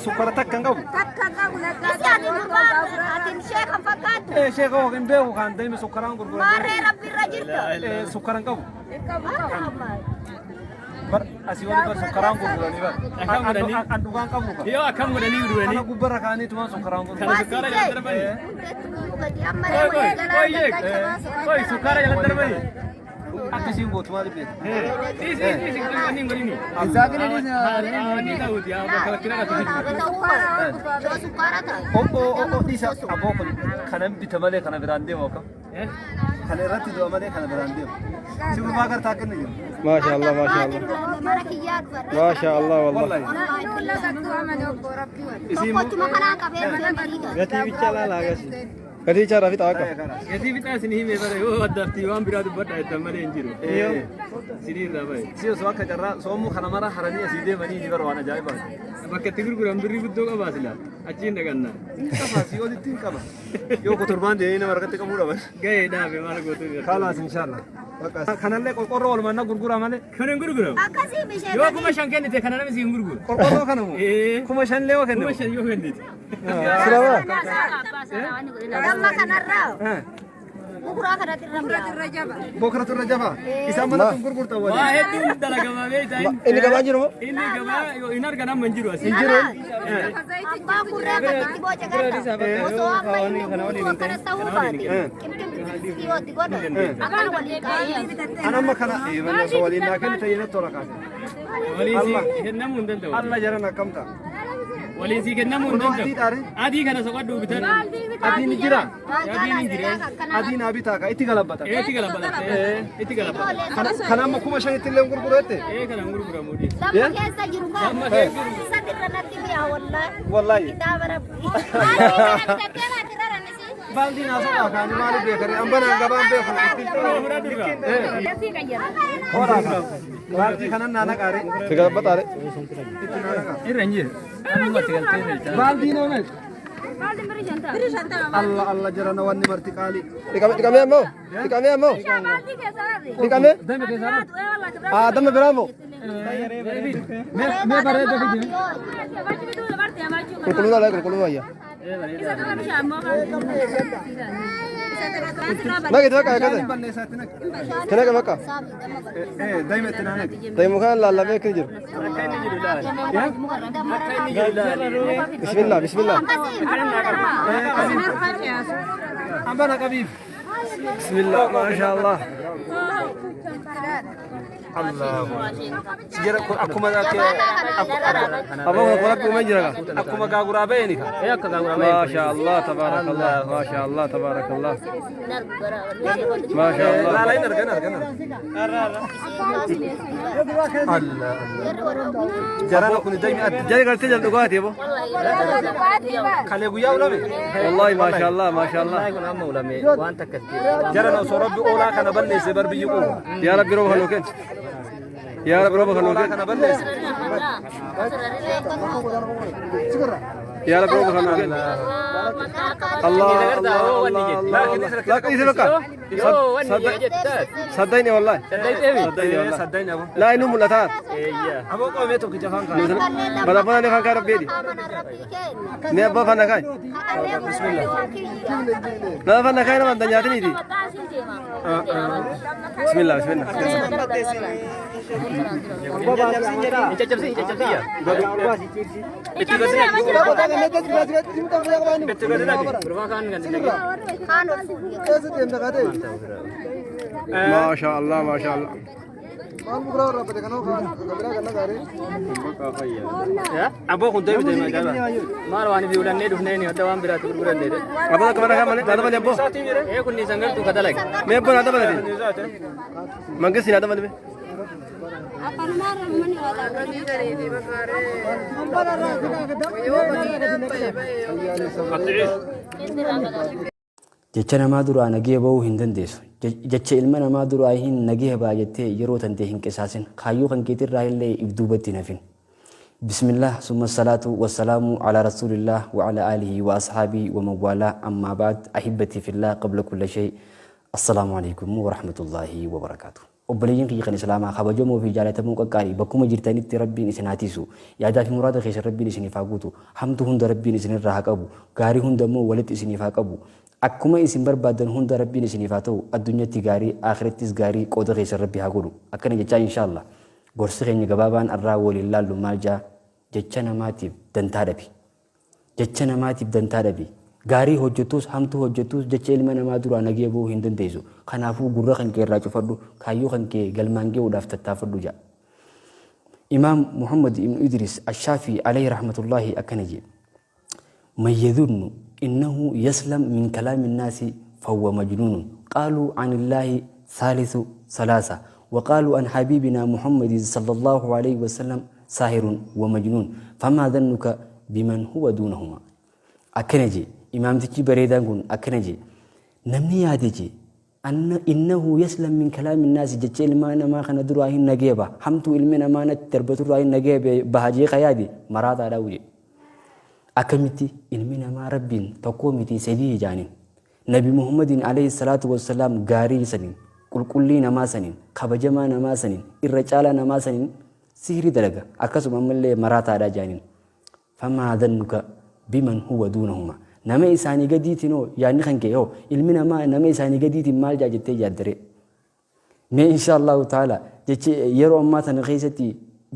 سكرتك كان قبل تكا قبل شيخ فقط إيه شيخ هو كان بيه وكان دايما سكران قرب ما ربي الرجل إيه سكران قبل بر أسيوان بر سكران قرب لاني بر أندوغان قبل يو أكمل مدني ودوني أنا قبر كاني تمان سكران قرب كان سكارة جل تربي كوي سكارة جل تربي أكسين بوت مالي بيه تيسي كني كني إزاقني ini tahu dia bakal kira أو ديسا أبوك خنم بتمالي خنم براندي موكا خنم راتي دو أمالي خنم براندي شو باكر تاكن نجيم ما شاء الله ما شاء الله ما شاء الله والله gati bicara lah guys gati bicara fit apa jadi kita sini memang oh ada tiwam berat buat itu mana injiru sini ramai سيو سواك جرا سومو خنمارا هراني أسيدة مني جبر وانا جاي بس pakai tidur kurang beri betul apa sila acin dengan na كفا سيو دي تين كفا يو كتربان دي هنا مركز تكمل بس gaya dah memang aku tu خلاص إن شاء الله خنال لك قرقرة ولا منا قرقرة ماله kau yang guru yo aku macam kan itu kan nama si guru قرقرة خنمو كم شان ليه وكنده macam yo kan itu siapa لما كان الراو بكره كانت الرجبه بكرة الرجبة إذا ما نكون قرقرة تقول wah itu dah lagi mana ini kapan jiru ini kama yo inar kan nama injiru asli أبا كره كانت تبغى جاكر وسوا أما يمكن كانت tahu bati يمكن سيوت تقول أكان ولي كايا أنا ما كنا إيه من سوالي لكن تيجي تورا كذا wali si kenna mundan tahu الله جرنا كم تا wali si kenna mundan أدي tahu تاري adi kana sokat du bitan أدي نجرا adi ninjire أدي نبي تاكا إتي غلط بتا eti kala bala eti kala bala خنا ما كم شان يتلهم قرقرة تي kana guru guru mudi لما كان سجروا صدر نتبيها والله والله كتاب ربي بالدي ناسا كاني مالي بيكري أمبنا عقبان بيكري هورا بالدي خنا نانا كاري tiga bata re iranjir anu matigal tene بالدي نومل الله الله جرنا واني مرتي قالي dikame mau dikame دم كيسارة adam berapa मैं बरे दो की kulkulu lah kulkulu aja ما قد وقع كذا بني ساتنا كنا كم وقع إيه دايما تنانك طيب مكان لا لا بيك نجر بسم الله بسم الله أمبنا كبيب بسم الله ما شاء الله الله سجرا أكو ما ذاك أبغى أقول لك ما يجرى أكو ما كاغورا بينك ما شاء الله تبارك الله ما شاء الله تبارك الله ما شاء الله لا لا نرجع الله جرا نكون دايما جاي قلت جل دقات يا ابو خلي ويا ولا بي والله ما شاء الله ما شاء الله جرا نو سورب أولا كان بني سبر بيجو يا رب روح هنوكن يا رب روح هنوكن كان بني يا رب روح هنوكن الله لا كيف بقى صدقني والله صدقني أبو لا إنه ملتات أبو قومي توك جفان كان بلا بلا نفهم كارب بيدي نبى فانا كاي بسم الله لا فانا كاي نمان دنيا تني دي بسم الله بسم الله ما شاء الله ما شاء الله أبو كنت أبي دايما جالا marwani biulan ne dufne ni wata wan biratu gurguran ne apa kemana kamu ada mana abo e kunni sangal tu kada lagi me abo ada mana mangga sini ada mana be jecha namaa duraa nagee bahuu hin dandeessu. Jecha ilma namaa duraa hin nagee baay'attee yeroo tantee hin qisaasin kaayyoo kan keetirraa illee ibduubatti nafin. بسم الله ثم الصلاة والسلام على رسول الله وعلى آله وأصحابه ومن والاه أما بعد أحبتي في الله قبل كل شيء السلام عليكم ورحمة الله وبركاته. obboleeyyiin kiyya kan islaamaa kabajamoo fi jaalatamuu qaqqaarii bakkuma jirtanitti rabbiin isin haa tiisu yaadaa fi muraada keessa rabbiin isiniif haa guutu hamtu hunda rabbiin isinirraa haa qabu gaarii hunda immoo walitti isiniif haa qabu akkuma isin barbaadan hunda rabbiin isiniif haa ta'u addunyatti gaarii akhirattis gaarii qooda keessa rabbi haa godhu akkana jechaa inshaallah gorsi keenya gabaabaan irraa waliin laallu maal jaa jecha namaatiif dantaa dhabi jecha namaatiif dantaa dhabi gaarii hojjetus hamtuu hojjetus jecha ilma namaa duraa nagee bu'uu hin dandeessu kanaafuu gurra kan kee irraa cufadhu kaayyoo kan kee galmaan ge'uudhaaf tattaafadhu jaa imaam muhammad ibn idris ashaafi alayhi rahmatullahi akkana jedhe man yadhunnu innahu yaslam min kalaami الناس فهو مجنون قالوا عن الله ثالث ثلاثة وقالوا عن حبيبنا محمد صلى الله عليه وسلم ساهر ومجنون فما ظنك بمن هو دونهما أكنجي إمام تجي بريدان كن أكنجي نمني يادجي أن إنه يسلم من كلام الناس جتشي المانا ما خنا دراهن نجيبه حمتو المنا ما نتربط دراهن نجيبه بهاجي خيادي مراد على وجه أكمتي المنا ما ربين تقومتي سيدي جانين نبي محمد عليه الصلاة والسلام غاري سنين كل نما سنين خبجما نما سنين الرجال نما سنين سيري درجة أكسب أملي مراد على جانين فما ظنك بمن هو دونهما nama isaanii gadiitiin hoo yaadni kan kee hoo ilmi namaa nama isaanii gadiitiin maal jettee yaaddare mee inshaallahu taala jecha yeroo ammaa tana keessatti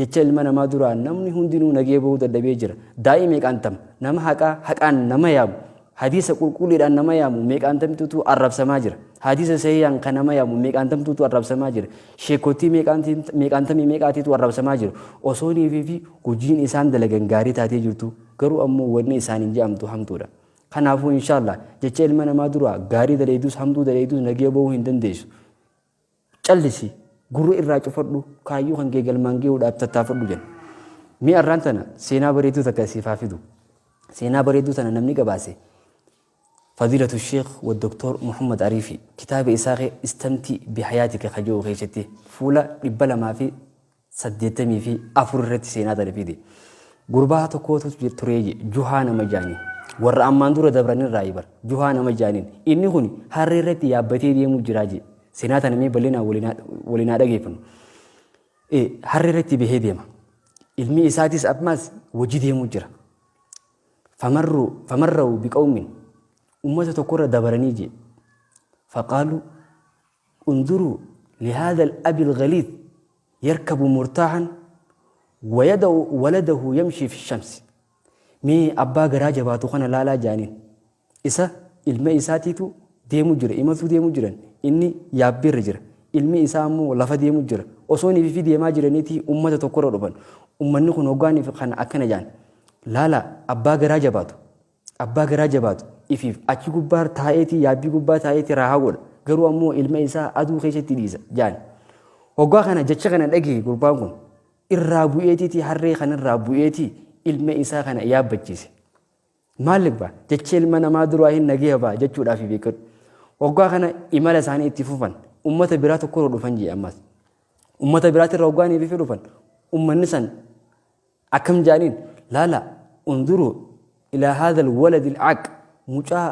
jecha ilma namaa duraan namni hundinuu nagee bahuu dadhabee jira daa'ii meeqaantam nama haqaan nama yaamu hadiisa qulqulliidhaan nama yaamu meeqaantamtutu arrabsamaa jira hadiisa sahihaan kan nama yaamu meeqaantamtutu arrabsamaa jira sheekotii meeqaantamii meeqaatiitu arrabsamaa jira osoonii fi hojiin isaan dalagan gaarii taatee jirtu garuu ammoo wanni isaaniin jedhamtu hamtuudha kanaafuu inshaallah jecha ilma namaa dura gaarii daleedus hamtuu daleedus nagee bahuu hin dandeessu callisi gurra irraa cufadhu kaayyoo kan kee galmaan ge'uudhaaf tattaafadhu jenna mee arraan tana seenaa bareedduu takka siifaa fidu seenaa bareedduu tana namni qabaase فضيلة الشيخ والدكتور محمد عريفي كتاب إساقي استمتي بحياتك خجو خيشتي فولا ربلا ما في سديتمي في أفررت سينات الفيدي قربات كوتو تريجي جوهانا مجاني warra ammaan dura dabranin raayibar juhaana majaanin inni kun harree irratti yaabbatee deemu jiraaje seenaa tana mee bal'inaa walinaa dhageeffannu harree irratti bahee deema ilmi isaatis ammaas wajji deemu jira famarra'u biqawmin ummata tokkorra dabaranii je faqaalu unduruu lihaadha al-abi al-ghaliid yarkabu murtaahan ويدعو ولده يمشي في الشمس mee abbaa garaa jabaatu kana laalaa jaaniin isa ilma isaatiitu deemu jira imaltuu deemu jiran inni yaabbiirra jira ilmi isaa ammoo lafa deemu jira osoo ni fi deemaa jiraniiti ummata tokkorra dhufan ummanni kun hoggaaniif kan akkana jaan laala abbaa garaa jabaatu ifiif achi gubbaa taa'eeti yaabbii gubbaa taa'eeti raahaa godha garuu ammoo ilma isaa aduu keessatti dhiisa jaan hoggaa kana jecha kana dhagee gurbaan kun irraa bu'eetiiti harree kanarraa bu'eetii ilma isaa kana yaabbachiise maaliif ba jecha ilma namaa duraa hin nagee ba jechuudhaaf beekadhu hoggaa kana imala isaanii itti fufan ummata biraa tokko dhufan jee ammas ummata biraatirra hoggaan ifi dhufan ummanni san akkam jaaniin laala unduru ilaa haadha alwalad al'aq mucaa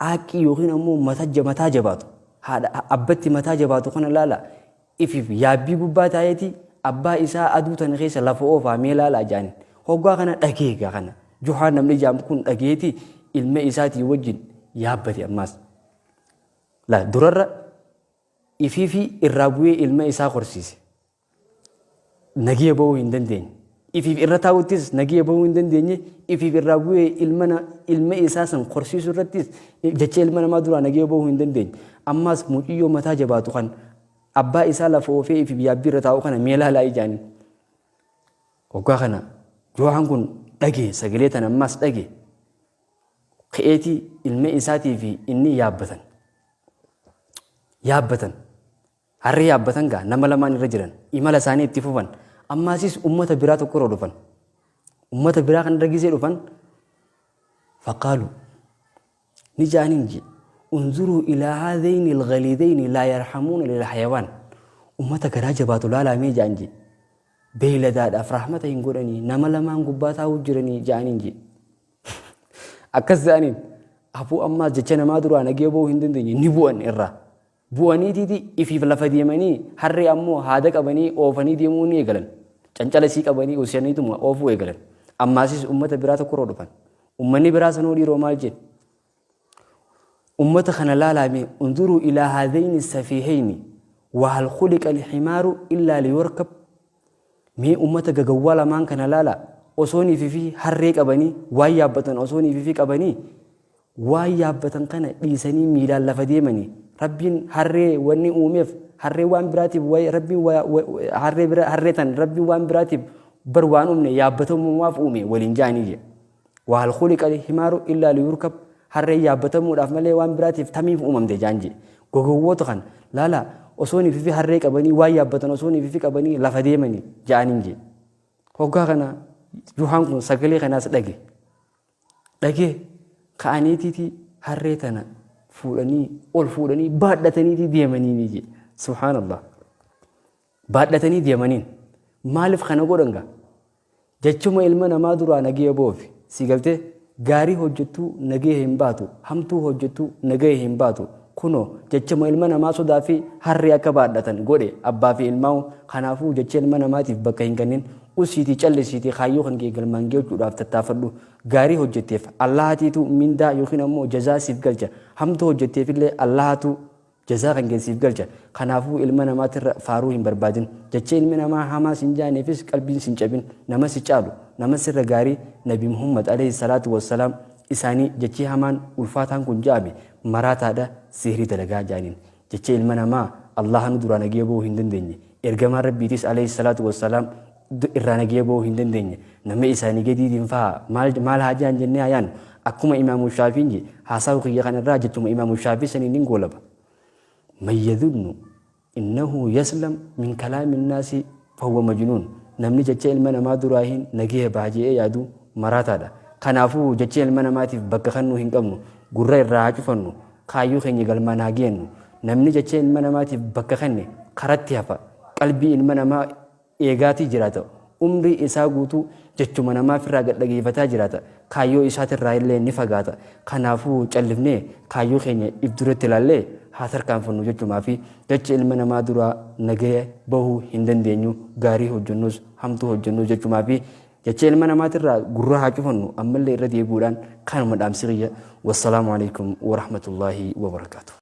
aaqii yookiin ammoo mataa jabaatu haadha abbatti mataa jabaatu kana laala ifiif yaabbii gubbaa taa'eeti abbaa isaa aduu tan keessa lafa oofaa mee laala jaaniin hoggaa kana dhageega kana juhaan namni jaamu kun dhageeti ilma isaatii wajjin yaabbate ammaas la durarra ifiifi irraa bu'ee ilma isaa korsiise nagee bahuu hin dandeenye ifiif irra taa'uttis nagee bahuu hin dandeenye ifiif irraa bu'ee ilma isaa san korsiisu irrattis jecha ilma namaa duraa nagee bahuu hin dandeenye ammaas muciyyoo mataa jabaatu kan abbaa isaa lafa oofee ifiif yaabbii irra taa'u kana mee laalaa ijaanii hoggaa kana juhaan kun dhagee sagalee tan ammaas dhagee ka'eetii ilma isaatii fi inni yaabbatan harree yaabbatan gaa nama lamaan irra jiran imala isaanii itti fufan ammaasis ummata biraa tokko irra dhufan ummata biraa kan dhagisee dhufan faqaalu ni jaaniin je unzuruu ilaa haadhayni alghaliidayni laa yarhamuuna lilxayawaan ummata garaa jabaatu laalamee jaan je beeyladaadhaaf rahmata hin godhanii nama lamaan gubbaa taa'uu jiranii jaaniin je akkas jaaniin abuu ammaas jecha namaa duraa nagee bahuu hin dandeenye ni bu'an irraa bu'aniitiiti ifiif lafa deemanii harree ammoo haada qabanii oofanii deemuu ni eegalan. Cancalasii qabanii usaniituma oofuu eegalan. Ammaasis ummata biraa tokkorra dhufan. Ummanni biraa sanuu dhiiroo maal jedhe? Ummata kana laalame unduruu ilaa haadayni safiihayni wahal khuliqa alximaaru illaa liyurkab. Mee ummata gagawwaa lamaan kana laala osoonii fi harree qabanii waan yaabbatan osoonii fi qabanii waan yaabbatan kana dhiisanii miilaan lafa deemanii rabbiin harree wanni uumeef harree waan biraatiif harree tan rabbiin waan biraatiif bar waan uumne yaabbatamuudhaaf uume waliin jaanii jedhe. Wahal khuliqa alximaaru illaa liyurkab. Harree yaabbatamuudhaaf malee waan biraatiif tamiif uumamte jaan jedhe. Gogowwoota kan laala osoonii fi harree qabanii waan yaabbatan osoonii fi qabanii lafa deemanii jaaniin jedhe. Hoggaa kana Juhaan kun sagalee kanaas dhage. Dhagee ka'aniitiiti harree tana fuudhanii ol fuudhanii baadhataniiti deemanii ni jedhe. Subhaanallah. Baadhatanii deemaniin maaliif kana godhanga? Jechuma ilma namaa duraa nagee boofi. Si galtee gaarii hojjettuu nagee hin baatu, hamtuu hojjettuu nagee hin baatu. Kunoo jechuma ilma namaa sodaa fi harree akka baadhatan godhe abbaa fi ilmaa'u. Kanaafuu jecha ilma namaatiif bakka hin kennin. Usiitii callisiitii kaayyoo kan galmaan geechuudhaaf tattaafadhu. Gaarii hojjetteef Allahatiitu mindaa yookiin ammoo jazaa siif galcha. Hamtuu hojjetteef illee Allahatu jazaa kan siif galcha. Kanaafuu ilma namaatirra faaruu hin barbaadin. Jecha ilmi namaa hamaa sin jaaneefis qalbiin sin cabin. Nama si caalu nama sirra gaarii Nabi Muhammad alayhi salaatu wassalaam isaanii jechi hamaan ulfaataan kun jaame maraataadha sihrii dalagaa jaaniin. Jecha ilma namaa Allahan duraa nagee ba'uu hin dandeenye. Ergamaan Rabbiitis alayhi salaatu wassalaam irraa nagee ba'uu hin dandeenye. Namni isaanii gadiitiin fa'aa maal haajaan jennee ayaan akkuma Imaamu Shaafiin jedhe haasawu kiyya kanarraa jechuma Imaamu Shaafii saniin hin goolaba. Man yadhunnu innahu yaslam min kalaami nnaasi fahuwa majnuun. Namni jecha ilma namaa duraa hin nagee baajee yaadu maraataadha. Kanaafuu jecha ilma namaatiif bakka kennuu hin qabnu. Gurra irraa haa cufannu. Kaayyoo keenya galmaan haa geennu. Namni jecha ilma namaatiif bakka kenne karatti hafa. Qalbii ilma namaa eegaatii jiraata. Umrii isaa guutuu jechuma namaaf irraa gadhageeffataa jiraata. Kaayyoo isaatirraa illee ni fagaata. Kanaafuu callifnee kaayyoo keenya if duratti ilaallee haa tarkaanfannu jechumaa fi jecha ilma namaa duraa nagee bahuu hin dandeenyu. Gaarii hojjennus hamtuu hojjennus jechumaa fi jecha ilma namaatirraa gurra haa cufannu ammallee irra deebi'uudhaan kanuma dhaamsi kiyya. Wassalaamu alaikum wa rahmatullaahi wa barakaatuh.